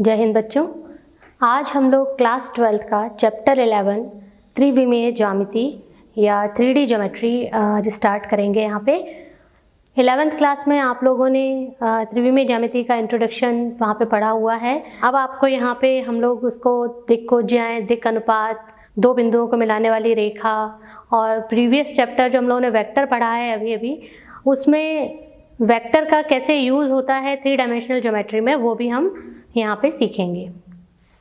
जय हिंद बच्चों। आज हम लोग क्लास 12 का चैप्टर 11 त्रिविमीय ज्यामिति या 3D ज्योमेट्री स्टार्ट करेंगे। यहाँ पे 11th क्लास में आप लोगों ने त्रिविमीय ज्यामिति का इंट्रोडक्शन वहाँ पे पढ़ा हुआ है। अब आपको यहाँ पे हम लोग उसको दिक् कोज्याएँ, दिक् अनुपात, दो बिंदुओं को मिलाने वाली रेखा और प्रीवियस चैप्टर जो हम लोगों ने वेक्टर पढ़ा है अभी उसमें वेक्टर का कैसे यूज़ होता है 3 डायमेंशनल ज्योमेट्री में, वो भी हम यहाँ पे सीखेंगे।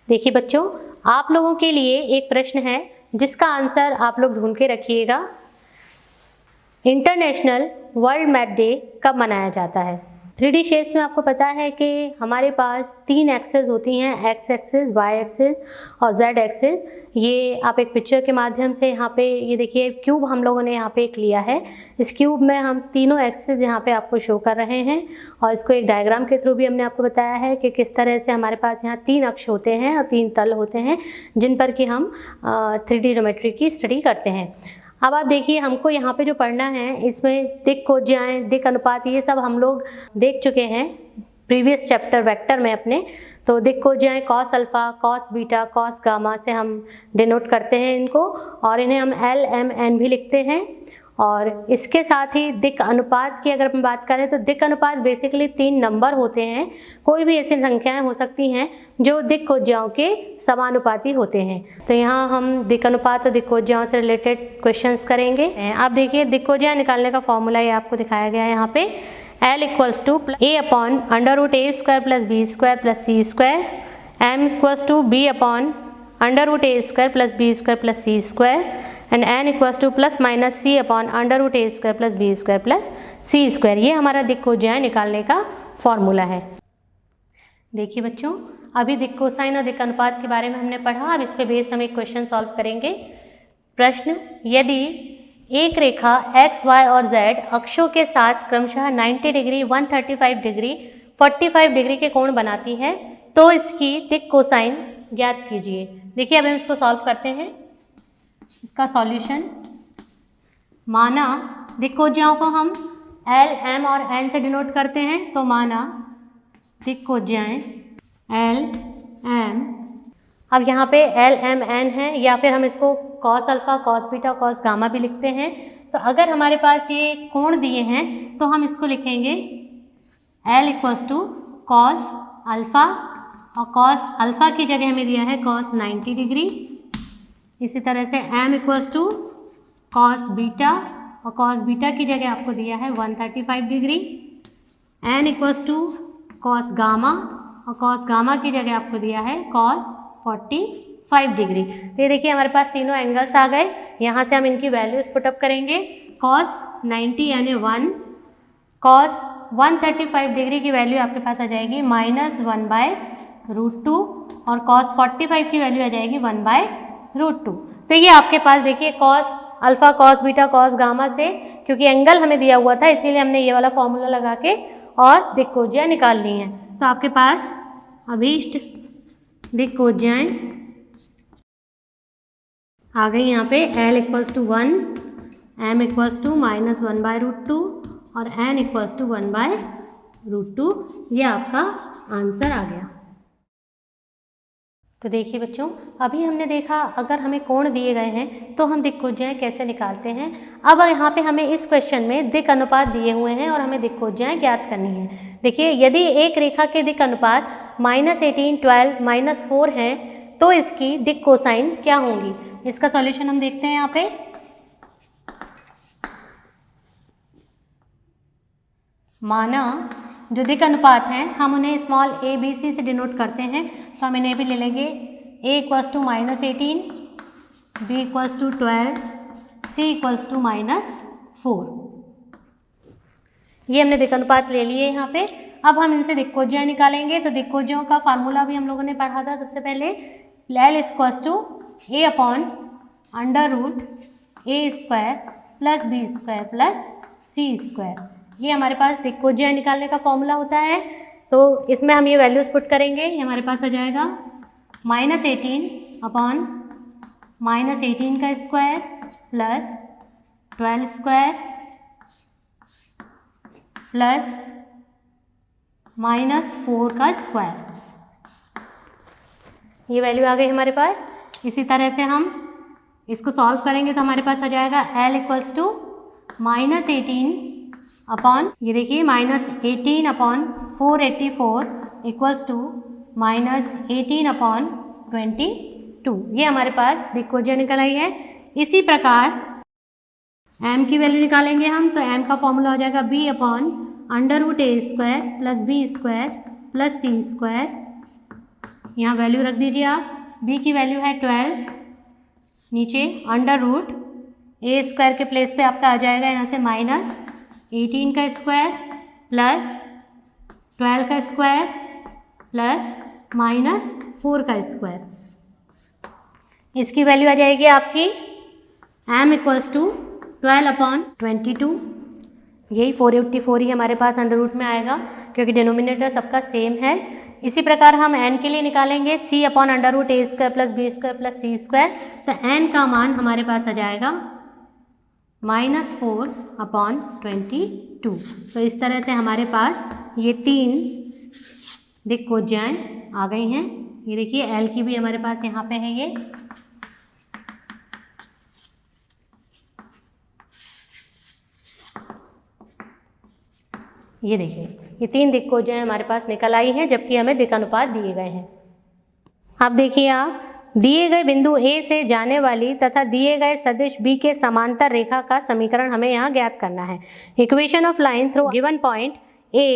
देखिए बच्चों, आप लोगों के लिए एक प्रश्न है जिसका आंसर आप लोग ढूंढ के रखिएगा। इंटरनेशनल वर्ल्ड मैप डे कब मनाया जाता है? 3D शेप्स में आपको पता है कि हमारे पास 3 एक्सेस होती हैं, एक्स एक्सेस, वाई एक्सेस और जेड एक्सेस। ये आप एक पिक्चर के माध्यम से यहाँ पे ये देखिए क्यूब हम लोगों ने यहाँ पे एक लिया है। इस क्यूब में हम तीनों एक्सेस यहाँ पे आपको शो कर रहे हैं और इसको एक डायग्राम के थ्रू भी हमने आपको बताया है कि किस तरह से हमारे पास यहाँ 3 अक्ष होते हैं और 3 तल होते हैं जिन पर कि हम 3D ज्योमेट्री की स्टडी करते हैं। अब आप देखिए, हमको यहाँ पे जो पढ़ना है इसमें दिक् कोज्याएँ, दिक् अनुपात, ये सब हम लोग देख चुके हैं प्रीवियस चैप्टर वेक्टर में अपने। तो दिक् कोज्याएँ cos alpha, cos beta, cos gamma से हम डिनोट करते हैं इनको और इन्हें हम एल एम एन भी लिखते हैं। और इसके साथ ही दिक् अनुपात की अगर हम बात करें तो दिक् अनुपात बेसिकली 3 नंबर होते हैं। कोई भी ऐसी संख्याएं हो सकती हैं जो दिक् कोज्याओं के समानुपाती होते हैं। तो यहाँ हम दिक् अनुपात और दिक् कोज्याओं से रिलेटेड क्वेश्चंस करेंगे। आप देखिए, दिक् कोज्याएँ निकालने का फॉर्मूला ये आपको दिखाया गया है यहाँ पे। L equals to a upon under root a square plus b square plus c square, m equals to b upon under root a square plus b square plus c square and n equals to plus minus c upon under root a square plus b square plus c square. ये हमारा दिक् कोज्याएँ निकालने का formula है। देखिए बच्चों, अभी दिक् कोसाइन और दिक् अनुपात के बारे में हमने पढ़ा। अब इस पे बेस हम एक क्वेश्चन सॉल्व करेंगे। प्रश्न, यदि एक रेखा x, y और z अक्षों के साथ क्रमशः 90 डिग्री, 135 डिग्री, 45 डिग्री के कोण बनाती है तो इसकी दिक् कोसाइन ज्ञात कीजिए। देखिए, अब हम इसको सॉल्व करते हैं। इसका सॉल्यूशन, माना दिक् कोज्याओं को हम L, M और N से डिनोट करते हैं, तो माना दिक् कोज्याएँ L, M, अब यहाँ पे L, M, N है या फिर हम इसको cos alpha, cos beta, cos gamma भी लिखते हैं। तो अगर हमारे पास ये कोण दिए हैं तो हम इसको लिखेंगे L equals to cos alpha और कॉस अल्फ़ा की जगह हमें दिया है कॉस 90 डिग्री। इसी तरह से M equals to cos beta और कॉस बीटा की जगह आपको दिया है 135 degree. N equals to cos gamma और कॉस गामा की जगह आपको दिया है कॉस 45 डिग्री। तो ये देखिए हमारे पास तीनों एंगल्स आ गए। यहाँ से हम इनकी वैल्यूज पुटअप करेंगे। कॉस 90 यानी 1, कॉस 135 डिग्री की वैल्यू आपके पास आ जाएगी -1/√2 और कॉस 45 की वैल्यू आ जाएगी 1/√2। तो ये आपके पास देखिए cos alpha, cos beta, cos gamma से, क्योंकि एंगल हमें दिया हुआ था इसीलिए हमने ये वाला फॉर्मूला लगा के और दिक् कोज्याएँ निकाल ली हैं। तो आपके पास अभीष्ट दिक् कोज्याएँ आ गई यहाँ पे। L equals to 1, M equals to -1/√2 और N इक्वल्स टू 1/√2। ये आपका आंसर आ गया। तो देखिए बच्चों, अभी हमने देखा अगर हमें कोण दिए गए हैं तो हम दिक् कोज्याएँ कैसे निकालते हैं। अब यहाँ पे हमें इस क्वेश्चन में दिक् अनुपात दिए हुए हैं और हमें दिक् कोज्याएँ ज्ञात करनी है। देखिए, यदि एक रेखा के दिक् अनुपात -18, 12, -4 हैं तो इसकी दिक् कोसाइन क्या होंगी? इसका सॉल्यूशन हम देखते हैं यहाँ पे। माना जो दिक् अनुपात हैं हम उन्हें स्मॉल a, b, c से डिनोट करते हैं, तो हम इन्हें भी ले लेंगे। a equals to -18, b equals to 12, c equals to -4। ये हमने दिक् अनुपात ले लिए यहाँ पे। अब हम इनसे दिक् कोज्याएँ निकालेंगे। तो दिक् कोज्याओं का फार्मूला भी हम लोगों ने पढ़ा था सबसे पहले। L equals to a upon under root a square plus b square plus c square. ये हमारे पास दिक् कोज्याएँ निकालने का फॉर्मूला होता है। तो इसमें हम ये वैल्यूज़ पुट करेंगे। ये हमारे पास आ जाएगा -18 अपॉन -18 का स्क्वायर प्लस 12 स्क्वायर प्लस -4 का स्क्वायर। ये वैल्यू आ गई हमारे पास। इसी तरह से हम इसको सॉल्व करेंगे तो हमारे पास आ जाएगा L इक्वल्स टू -18 अपॉन, ये देखिए -18 अपॉन 484 इक्वल्स टू -18 अपॉन 22। ये हमारे पास दिक्कोज्या निकल आई है। इसी प्रकार m की वैल्यू निकालेंगे हम, तो m का फॉर्मूला हो जाएगा b upon √a² plus b² plus c²। यहाँ वैल्यू रख दीजिए आप। b की वैल्यू है 12, नीचे √a² के प्लेस पे आपका आ जाएगा यहाँ से -18 का स्क्वायर प्लस 12 का स्क्वायर प्लस -4 का स्क्वायर। इसकी वैल्यू आ जाएगी आपकी m इक्वल्स टू 12 अपॉन 22। यही 484 ही हमारे पास अंडर रूट में आएगा क्योंकि डिनोमिनेटर सबका सेम है। इसी प्रकार हम n के लिए निकालेंगे c upon √a² plus b² plus c²। तो n का मान हमारे पास आ जाएगा -4 अपॉन 22। तो इस तरह से हमारे पास ये 3 दिक्कोज्याएँ आ गई हैं। ये देखिए l की भी हमारे पास यहाँ पे है ये देखिए ये 3 दिक्कोज्याएँ हमारे पास निकल आई हैं, जबकि हमें दिक्कनुपात दिए गए हैं। अब देखिए आप, दिए गए बिंदु A से जाने वाली तथा दिए गए सदिश B के समांतर रेखा का समीकरण हमें यहाँ ज्ञात करना है। Equation of line through given point A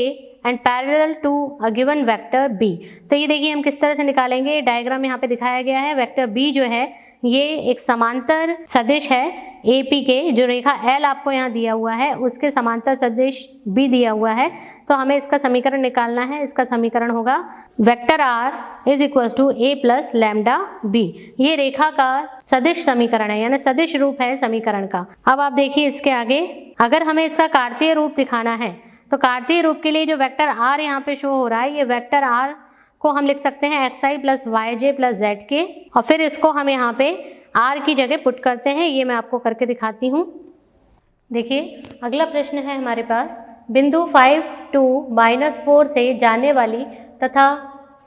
and parallel to a given vector B। तो ये देखिए हम किस तरह से निकालेंगे। डायग्राम यहाँ पे दिखाया गया है। वेक्टर B जो है ये एक समांतर सदिश है AP के, जो रेखा L आपको यहाँ दिया हुआ है उसके समांतर सदिश B दिया हुआ है। तो हमें इसका समीकरण निकालना है। इसका समीकरण होगा vector R is equal to A plus lambda B। ये रेखा का सदिश समीकरण है, यानी सदिश रूप है समीकरण का। अब आप देखिए इसके आगे, अगर हमें इसका कार्तीय रूप दिखाना है तो कार्तीय रूप के लिए जो वेक्टर R यहाँ पे शो हो रहा है, ये वेक्टर R को हम लिख सकते हैं xi plus yj plus zk, और फिर इसको हम यहाँ पे R की जगह पुट करते हैं। ये मैं आपको करके दिखाती हूँ। देखिए अगला प्रश्न है हमारे पास, बिंदु 5 to -4 से जाने वाली तथा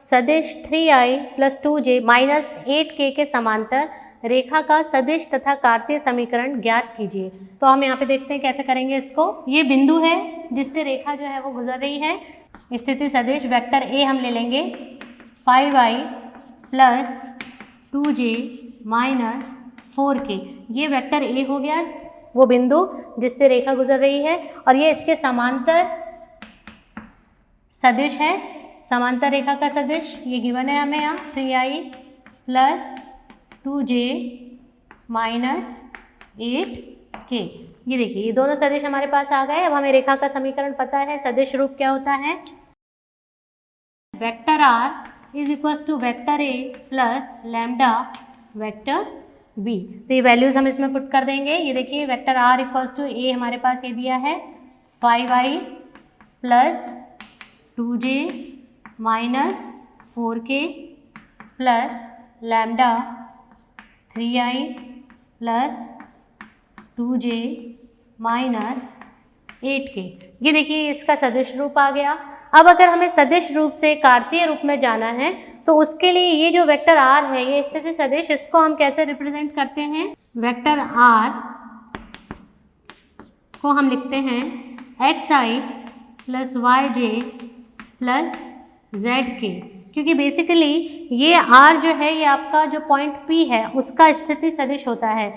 सदिश 3i plus 2j minus 8k के समांतर रेखा का सदिश तथा कार्तीय समीकरण ज्ञात कीजिए। तो हम यहाँ पे देखते हैं कैसे करेंगे इसको। ये बिंदु है जिससे रेखा जो है वो गुजर रही है। स्थिति सदिश वेक्टर A हम ले लेंगे 5i plus 2j minus 4k। ये वेक्टर A हो गया, वो बिंदु जिससे रेखा गुजर रही है, और ये इसके समांतर सदिश है। समांतर रेखा का सदिश ये गिवन है हमें यहाँ 3i plus 2j minus 8k। ये देखिए ये दोनों सदिश हमारे पास आ गए। अब हमें रेखा का समीकरण पता है। सदिश रूप क्या होता है, vector R is equal to vector A plus lambda vector B। तो ये वैल्यूज हम इसमें पुट कर देंगे। ये देखिए vector R equals to A हमारे पास ये दिया है 5i plus 2j minus 4k plus lambda 3i plus 2j minus 8k। ये देखिए इसका सदिश रूप आ गया। अब अगर हमें सदिश रूप से कार्तीय रूप में जाना है तो उसके लिए ये जो वेक्टर R है, ये स्थिति सदिश, इसको हम कैसे रिप्रेजेंट करते हैं। वेक्टर R को हम लिखते हैं xi plus yj plus zk, क्योंकि बेसिकली ये R जो है ये आपका जो पॉइंट P है उसका स्थिति सदिश होता है।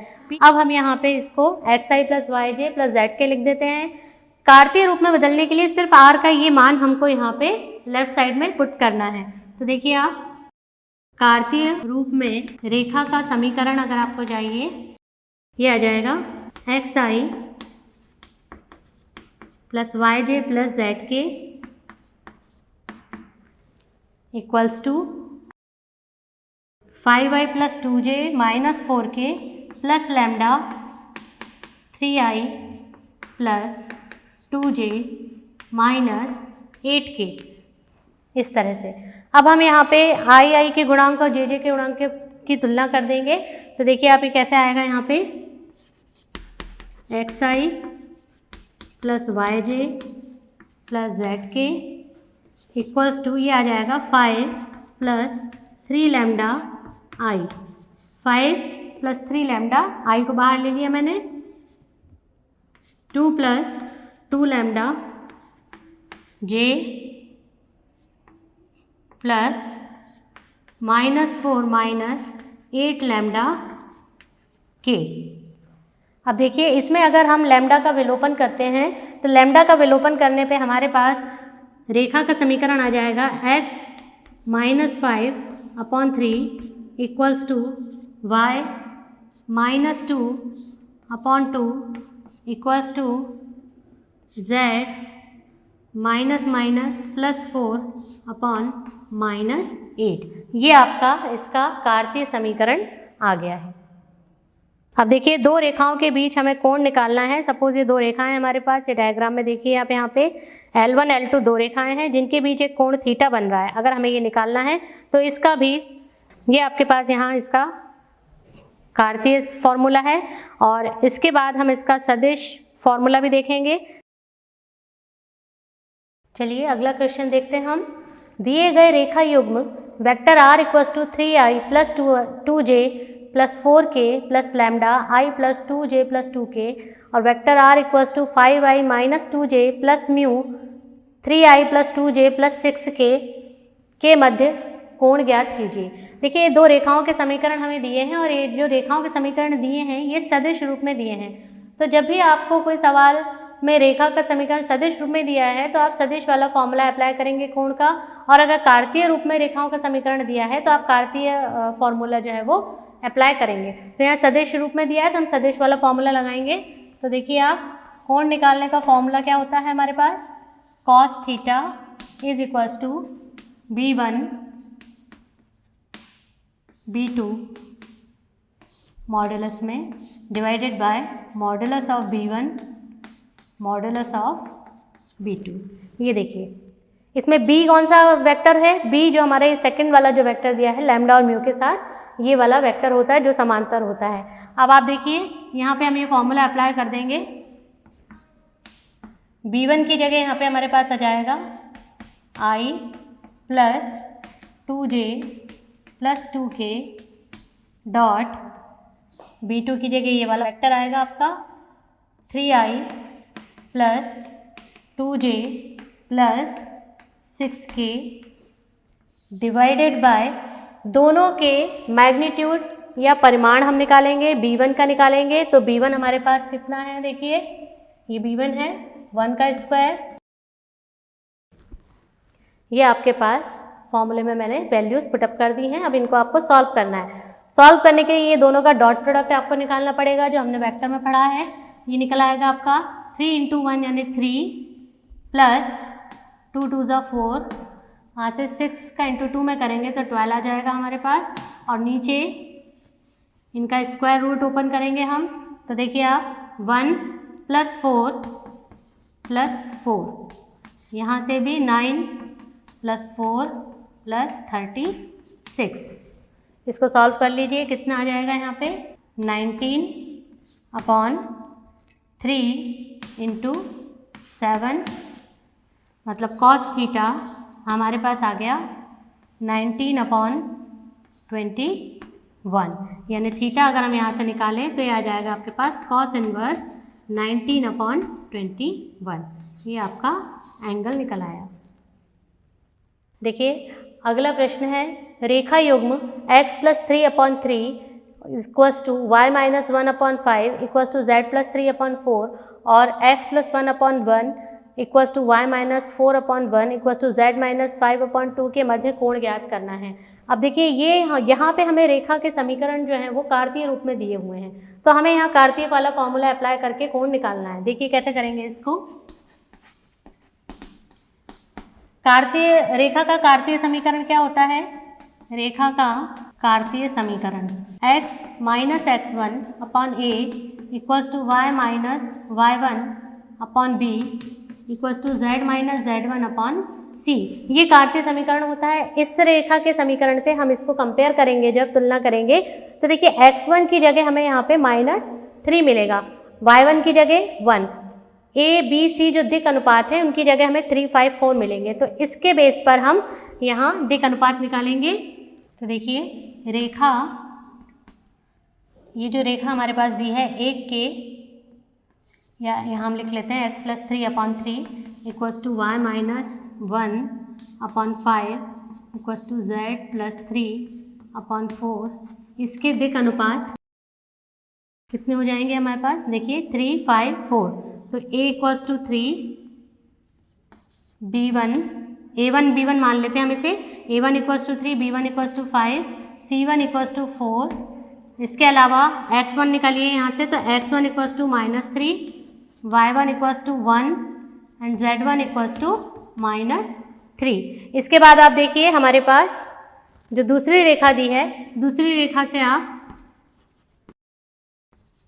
अब हम यहाँ पे इसको xi plus yj plus zk लिख देते हैं। कार्तीय रूप में बदलने के लिए सिर्फ R का ये मान हमको यहाँ पे लेफ्ट साइड में पुट करना है। तो देखिए आप, कार्तीय रूप में रेखा का समीकरण अगर आपको चाहिए, ये आ जाएगा xi plus yj plus zk equals to 5i plus 2j minus 4k plus lambda 3i plus 2j minus 8k। इस तरह से अब हम यहाँ पे i के गुणांक और j के गुणांक की तुलना कर देंगे। तो देखिए आप ये कैसे आएगा, यहाँ पे xi plus yj plus zk equals to ये आ जाएगा 5 plus 3 lambda i, 5 plus 3 lambda i को बाहर ले लिया मैंने, 2 plus 2 lambda j plus -4 minus 8 lambda k. अब देखिए इसमें अगर हम लैम्डा का विलोपन करते हैं तो लैम्डा का विलोपन करने पे हमारे पास रेखा का समीकरण आ जाएगा x -5/3 equals to y -2/2 equals to z -4/-8। ये आपका इसका कार्तीय समीकरण आ गया है। अब देखिए दो रेखाओं के बीच हमें कोण निकालना है। सपोज ये दो रेखाएं हमारे पास, ये डायग्राम में देखिए आप यहाँ पे L1 L2 दो रेखाएं हैं जिनके बीच एक कोण थीटा बन रहा है। अगर हमें ये निकालना है तो इसका भी ये आपके पास यहाँ इसका कार्तीय फॉर्मूला है और इसके बाद हम इसका सदिश फॉर्मूला भी देखेंगे। चलिए अगला क्वेश्चन देखते हैं हम। दिए गए रेखा युग्म vector r equals to 3i plus 2j plus 4k plus lambda i plus 2j plus 2k और vector r equals to 5i minus 2j plus mu 3i plus 2j plus 6k के मध्य कोण ज्ञात कीजिए। देखिए ये दो रेखाओं के समीकरण हमें दिए हैं और ये जो रेखाओं के समीकरण दिए हैं ये सदिश रूप में दिए हैं। तो जब भी आपको कोई सवाल में रेखा का समीकरण सदिश रूप में दिया है तो आप सदिश वाला फॉर्मूला अप्लाई करेंगे कोण का, और अगर कार्तीय रूप में रेखाओं का समीकरण दिया है तो आप कार्तीय फॉर्मूला जो है वो अप्लाई करेंगे। तो यहाँ सदिश रूप में दिया है तो हम सदिश वाला फॉर्मूला लगाएंगे। तो देखिए आप कोण निकालने का फॉर्मूला क्या होता है हमारे पास, cos theta is equals to b1 b2 modulus में divided by modulus of b1 modulus of b2। ये देखिए इसमें b कौन सा वेक्टर है, b जो हमारे सेकंड वाला जो वेक्टर दिया है लैम्डा और म्यू के साथ, ये वाला वेक्टर होता है जो समांतर होता है। अब आप देखिए यहाँ पे हम ये फॉर्मूला अप्लाई कर देंगे। b1 की जगह यहाँ पे हमारे पास आ जाएगा i plus 2j plus 2k dot b2 की जगह ये वाला वेक्टर आएगा आपका 3i plus 2j plus 6k divided by दोनों के मैग्नीट्यूड या परिमाण हम निकालेंगे। b1 का निकालेंगे तो b1 हमारे पास कितना है, देखिए ये b1 है 1 का स्क्वायर। ये आपके पास फॉर्मूले में मैंने वैल्यूज पुटअप कर दी हैं। अब इनको आपको सॉल्व करना है। सॉल्व करने के लिए ये दोनों का डॉट प्रोडक्ट आपको निकालना पड़ेगा जो हमने वेक्टर में पढ़ा है। ये निकल आएगा आपका 3 × 1 यानी 3 प्लस 2 2 ज़ा 4, यहाँ से 6 का × 2 में करेंगे तो 12 आ जाएगा हमारे पास, और नीचे इनका स्क्वायर रूट ओपन करेंगे हम तो देखिए आप 1 प्लस 4 प्लस 4, यहाँ से भी 9 प्लस 4 प्लस 36। इसको सॉल्व कर लीजिए, कितना आ जाएगा यहाँ पे 19/3 × 7 मतलब cos थीटा हमारे पास आ गया 19/21, यानी थीटा अगर हम यहाँ से निकालें तो ये आ जाएगा आपके पास cos इनवर्स 19/21। ये आपका एंगल निकल आया। देखिए अगला प्रश्न है, रेखा युग्म x plus 3/3 equals to y minus 1/5 equals to z plus 3/4 और x plus 1/1 equals to y minus 4/1 equals to z minus 5/2 के मध्य कोण ज्ञात करना है। अब देखिए ये यहाँ पे हमें रेखा के समीकरण जो हैं वो कार्तीय रूप में दिए हुए हैं, तो हमें यहाँ कार्तीय वाला फॉर्मूला अप्लाई करके कोण निकालना है। देखिए कैसे करेंगे इसको। कार्तीय रेखा का कार्तीय समीकरण क्या होता है, रेखा का कार्तीय समीकरण x minus x1/a equals to y minus y1/b equals to z minus z1/c। ये कार्तीय समीकरण होता है। इस रेखा के समीकरण से हम इसको कंपेयर करेंगे, जब तुलना करेंगे तो देखिए x1 की जगह हमें यहाँ पे -3 मिलेगा, y1 की जगह 1, a b c जो दिक् अनुपात है उनकी जगह हमें 3 5 4 मिलेंगे। तो इसके बेस पर हम यहाँ दिक् अनुपात निकालेंगे। तो तो देखिए रेखा, ये जो रेखा हमारे पास दी है 1 के, या यहाँ हम लिख लेते हैं x+3/3 equals to y-1/5 equals to z+3/4। इसके दिक् अनुपात कितने हो जाएंगे हमारे पास? देखिए 3, 5, 4। तो a equals to 3, a1 b1 मान लेते हैं हम इसे। a1 equals to 3, b1 equals to 5, c1 equals to 4। इसके अलावा x1 निकालिए यहाँ से, तो x1 equals to -3, y1 equals to 1 and z1 equals to -3। इसके बाद आप देखिए हमारे पास जो दूसरी रेखा दी है, दूसरी रेखा से आप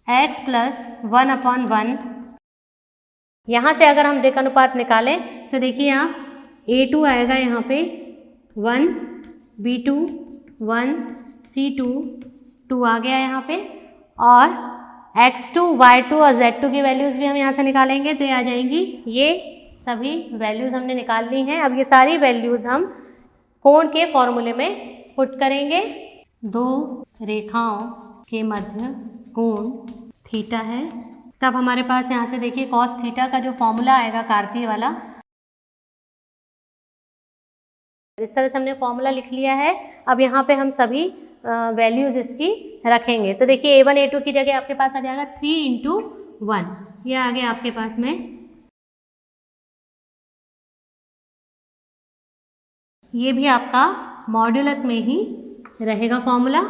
x+1/1, यहाँ से अगर हम दिक् अनुपात निकालें तो देखिए आप a2 आएगा यहाँ पे 1, b2 1, c2 2 आ गया यहाँ पे, और x2, y2 और z2 की वैल्यूज़ भी हम यहाँ से निकालेंगे तो ये आ जाएंगी। ये सभी वैल्यूज़ हमने निकाल ली हैं। अब ये सारी वैल्यूज़ हम कोण के फॉर्मूले में पुट करेंगे। दो रेखाओं के मध्य कोण थीटा है, तब हमारे पास यहाँ से देखिए कॉस थीटा का जो फॉर्मूला आएगा कार्तीय वाला, इस तरह से हमने फॉर्मूला लिख लिया है। अब यहाँ पे हम सभी वैल्यूज इसकी रखेंगे। तो देखिए a1 a2 की जगह आपके पास आ जाएगा 3 × 1, ये आ गया आपके पास में। ये भी आपका मॉड्यूलस में ही रहेगा फॉर्मूला,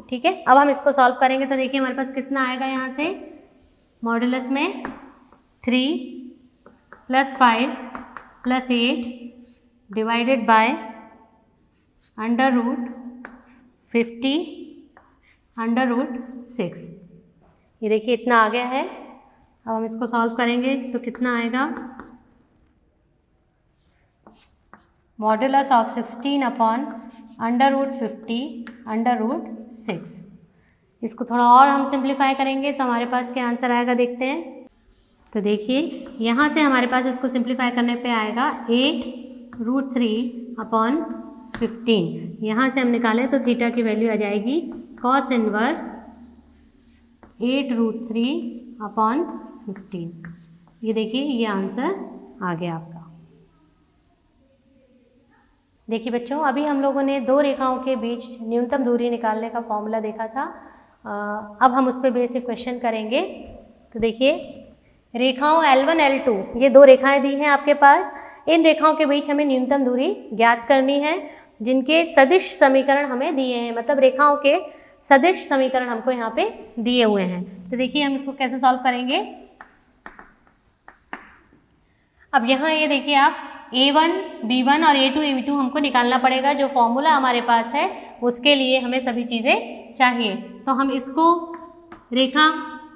ठीक है। अब हम इसको सॉल्व करेंगे तो देखिए हमारे पास कितना आएगा यहाँ से, मॉड्यूलस में 3 + 5 + 8 डिवाइडेड बाय √50 √6। ये देखिए इतना आ गया है। अब हम इसको सॉल्व करेंगे तो कितना आएगा, मॉड्यूलस ऑफ 16/√50 √6। इसको थोड़ा और हम सिंप्लीफाई करेंगे तो हमारे पास क्या आंसर आएगा देखते हैं। तो देखिए यहाँ से हमारे पास इसको सिंप्लीफाई करने पे आएगा 8√3/15। यहाँ से हम निकालें तो थीटा की वैल्यू आ जाएगी cos इनवर्स 8√3/15। ये देखिए ये आंसर आ गया आपका। देखिए बच्चों, अभी हम लोगों ने दो रेखाओं के बीच न्यूनतम दूरी निकालने का फॉर्मूला देखा था। अब हम उस पर बेसिक क्वेश्चन करेंगे। तो देखिए रेखाओं L1 L2, ये दो रेखाएं दी हैं आपके पास। इन रेखाओं के बीच हमें न्यूनतम दूरी ज्ञात करनी है, जिनके सदिश समीकरण हमें दिए हैं, मतलब रेखाओं के सदिश समीकरण हमको यहाँ पे दिए हुए हैं। तो देखिए हम इसको कैसे सॉल्व करेंगे। अब यहाँ ये देखिए आप a1 b1 और a2 b2 हमको निकालना पड़ेगा। जो फॉर्मूला हमारे पास है उसके लिए हमें सभी चीज़ें चाहिए। तो हम इसको रेखा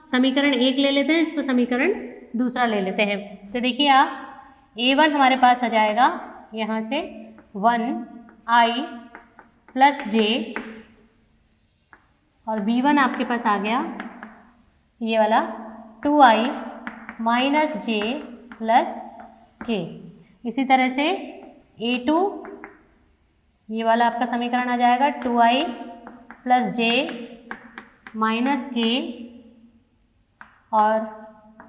समीकरण 1 ले लेते हैं, इसको समीकरण दूसरा ले लेते हैं। तो देखिए आप a1 हमारे पास आ जाएगा यहाँ से 1i + j, और b1 आपके पास आ गया ये वाला 2i - j + k। इसी तरह से a2 ये वाला आपका समीकरण आ जाएगा 2i + j - k, और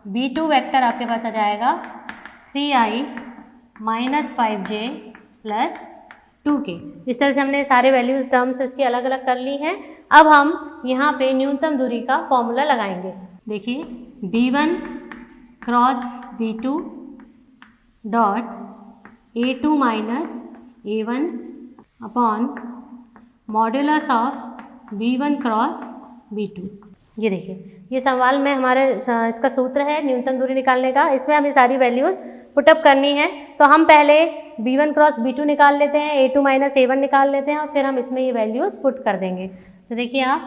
b2 वेक्टर आपके पास आ जाएगा 3i - 5j + 2k। इस तरह से हमने सारे वैल्यूज टर्म्स इसकी अलग अलग कर ली हैं। अब हम यहाँ पे न्यूनतम दूरी का फॉर्मूला लगाएंगे। देखिए b1 cross b2 dot a2 - a1 upon modulus of b1 cross b2। ये देखिए ये सवाल में हमारे इसका सूत्र है न्यूनतम दूरी निकालने का। इसमें हमें सारी वैल्यूज पुटअप करनी है। तो हम पहले b1 क्रॉस b2 निकाल लेते हैं, a2 - a1 निकाल लेते हैं, और फिर हम इसमें ये वैल्यूज पुट कर देंगे। तो देखिए आप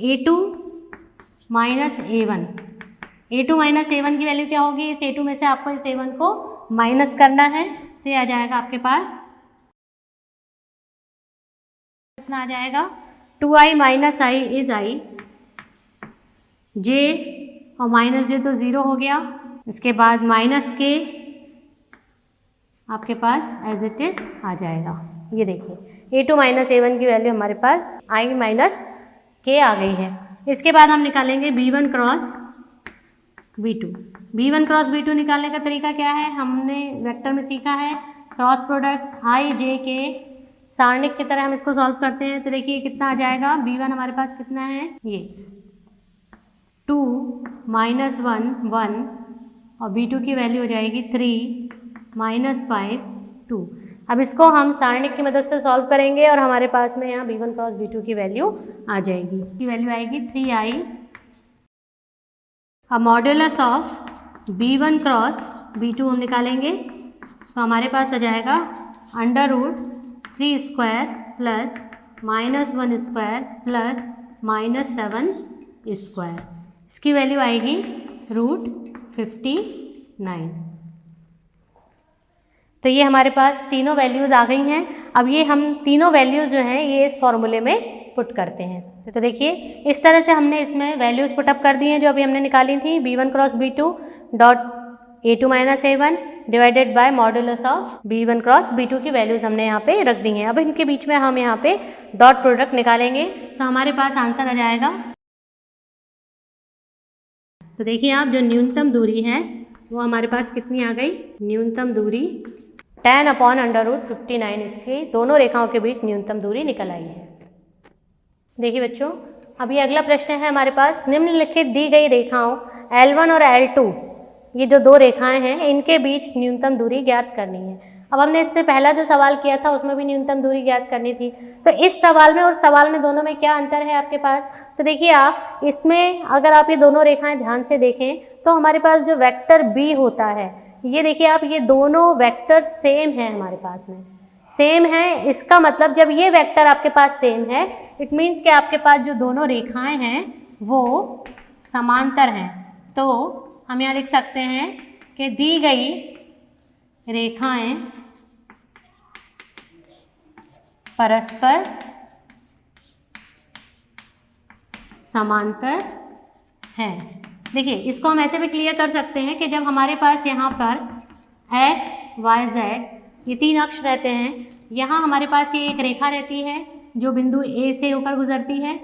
a2 - a1, a2 - a1 की वैल्यू क्या होगी, इस a2 में से आपको इस a1 को माइनस करना है। तो आ जाएगा आपके पास कितना आ जाएगा 2i - i is i, j और -j तो 0 हो गया। इसके बाद -k आपके पास एज इट इज आ जाएगा। ये देखिए A2 माइनस A1 की वैल्यू हमारे पास I माइनस K आ गई है। इसके बाद हम निकालेंगे B1 cross B2। B1 cross B2 निकालने का तरीका क्या है, हमने वेक्टर में सीखा है cross product I J K, सारणिक की तरह हम इसको सॉल्व करते हैं। तो देखिए कितना आ जाएगा, B1 हमारे पास कितना है, ये 2 माइनस 1 1 और B2 की वैल्यू हो जाएगी 3 माइनस 5 2। अब इसको हम सारणिक की मदद से सॉल्व करेंगे और हमारे पास में यहाँ B1 क्रॉस B2 की वैल्यू आ जाएगी। की वैल्यू आएगी 3I। अब modulus of B1 cross B2 हम निकालेंगे तो हमारे पास आ जाएगा under root 3 square plus minus 1 square plus minus 7 square. इसकी वैल्यू आएगी रूट 59। तो ये हमारे पास तीनों वैल्यूज़ आ गई हैं। अब ये हम तीनों वैल्यूज़ जो हैं ये इस फॉर्मूले में पुट करते हैं। तो देखिए इस तरह से हमने इसमें वैल्यूज़ पुटअप कर दी हैं जो अभी हमने निकाली थी। B1 cross B2 dot A2 minus A1 divided by modulus of B1 cross B2 की वैल्यूज़ हमने यहाँ पे रख दी हैं। अब इनके बीच में हम यहाँ पे डॉट प्रोडक्ट निकालेंगे तो हमारे पास आंसर आ जाएगा। तो देखिए आप, जो न्यूनतम दूरी है वो हमारे पास कितनी आ गई, न्यूनतम दूरी 10 अपॉन अंडर रूट 59, इसकी दोनों रेखाओं के बीच न्यूनतम दूरी निकल आई है। देखिए बच्चों, अभी अगला प्रश्न है हमारे पास, निम्नलिखित दी गई रेखाओं L1 और L2, ये जो दो रेखाएं हैं इनके बीच न्यूनतम दूरी ज्ञात करनी है। अब हमने इससे पहला जो सवाल किया था उसमें भी न्यूनतम दूरी ज्ञात करनी थी। तो इस सवाल में और सवाल में दोनों में क्या अंतर है आपके पास, तो देखिए आप इसमें अगर आप ये दोनों रेखाएं ध्यान से देखें तो हमारे पास जो वेक्टर B होता है, ये देखिए आप, ये दोनों वेक्टर सेम हैं हमारे पास में, सेम है। इसका मतलब जब ये वेक्टर आपके पास सेम है इट मीन्स कि आपके पास जो दोनों रेखाएं हैं वो समांतर हैं। तो हम यहाँ लिख सकते हैं कि दी गई रेखाएं परस्पर समांतर हैं। देखिए इसको हम ऐसे भी क्लियर कर सकते हैं कि जब हमारे पास यहाँ पर x, y, z ये तीन अक्ष रहते हैं, यहाँ हमारे पास ये एक रेखा रहती है जो बिंदु A से होकर गुजरती है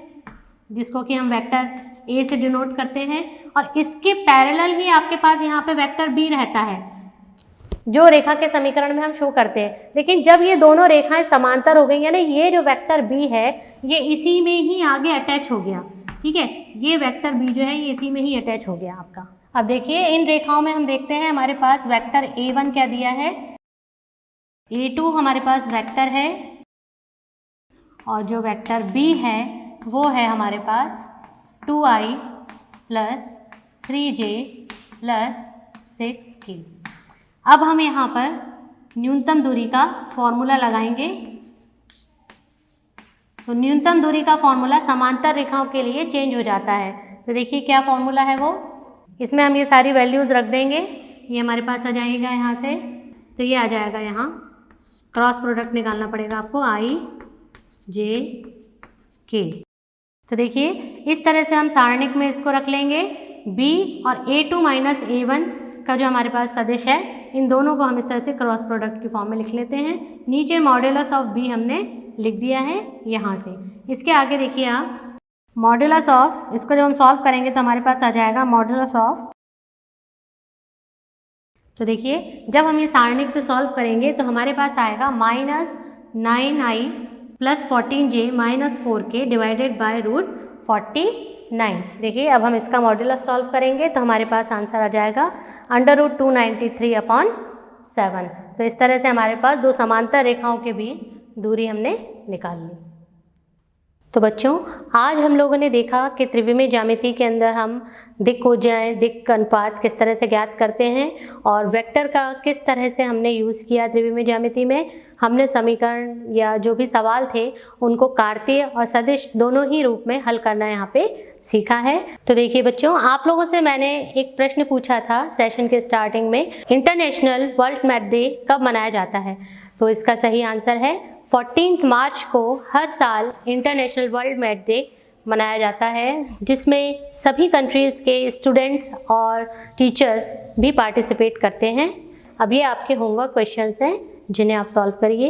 जिसको कि हम वेक्टर A से डिनोट करते हैं, और इसके पैरेलल ही आपके पास यहाँ पे वेक्टर B रहता है जो रेखा के समीकरण में हम शो करते हैं। लेकिन जब ये दोनों रेखाएं समांतर हो गई, यानी ये जो वेक्टर B है ये इसी में ही आगे अटैच हो गया, ठीक है, ये वेक्टर B जो है ये इसी में ही अटैच हो गया आपका। अब देखिए इन रेखाओं में हम देखते हैं हमारे पास वेक्टर A1 क्या दिया है, A2 हमारे पास वेक्टर है, और जो वेक्टर B है वो है हमारे पास 2I plus 3J plus 6K। अब हम यहाँ पर न्यूनतम दूरी का फॉर्मूला लगाएंगे। तो न्यूनतम दूरी का फॉर्मूला समांतर रेखाओं के लिए चेंज हो जाता है। तो देखिए क्या फॉर्मूला है वो, इसमें हम ये सारी वैल्यूज़ रख देंगे, ये हमारे पास आ जाएगा यहाँ से। तो ये आ जाएगा, यहाँ क्रॉस प्रोडक्ट निकालना पड़ेगा आपको I J K। तो देखिए इस तरह से हम सारणिक में इसको रख लेंगे। B और A2 माइनस A1 का जो हमारे पास सदिश है, इन दोनों को हम इस तरह से क्रॉस प्रोडक्ट की फॉर्म में लिख लेते हैं। नीचे मॉड्यूलस ऑफ B हमने लिख दिया है यहाँ से। इसके आगे देखिए आप, मॉड्यूलस ऑफ, इसको जब हम सॉल्व करेंगे तो हमारे पास आ जाएगा मॉड्यूलस ऑफ। तो देखिए जब हम ये सारणिक से सॉल्व करेंगे तो हमारे पास आएगा minus 9I plus 14J minus 4K divided by root 49। देखिए अब हम इसका मॉड्यूलस सॉल्व करेंगे तो हमारे पास आंसर आ जाएगा अंडर रूट 293 अपॉन 7। तो इस तरह से हमारे पास दो समांतर रेखाओं के बीच दूरी हमने निकाल ली। तो बच्चों आज हम लोगों ने देखा कि त्रिविमीय ज्यामिति के अंदर हम दिक् कोजाएं, दिक् अनुपात किस तरह से ज्ञात करते हैं, और वेक्टर का किस तरह से हमने यूज़ किया त्रिविमीय ज्यामिति में। हमने समीकरण या जो भी सवाल थे उनको कार्तीय और सदिश दोनों ही रूप में हल करना यहाँ पे सीखा है। तो देखिए बच्चों, आप लोगों से मैंने एक प्रश्न पूछा था सेशन के स्टार्टिंग में, इंटरनेशनल वर्ल्ड मैथ डे कब मनाया जाता है। तो इसका सही आंसर है 14 मार्च को हर साल इंटरनेशनल वर्ल्ड मैथ डे मनाया जाता है, जिसमें सभी कंट्रीज़ के स्टूडेंट्स और टीचर्स भी पार्टिसिपेट करते हैं। अब ये आपके होमवर्क क्वेश्चंस हैं जिन्हें आप सॉल्व करिए।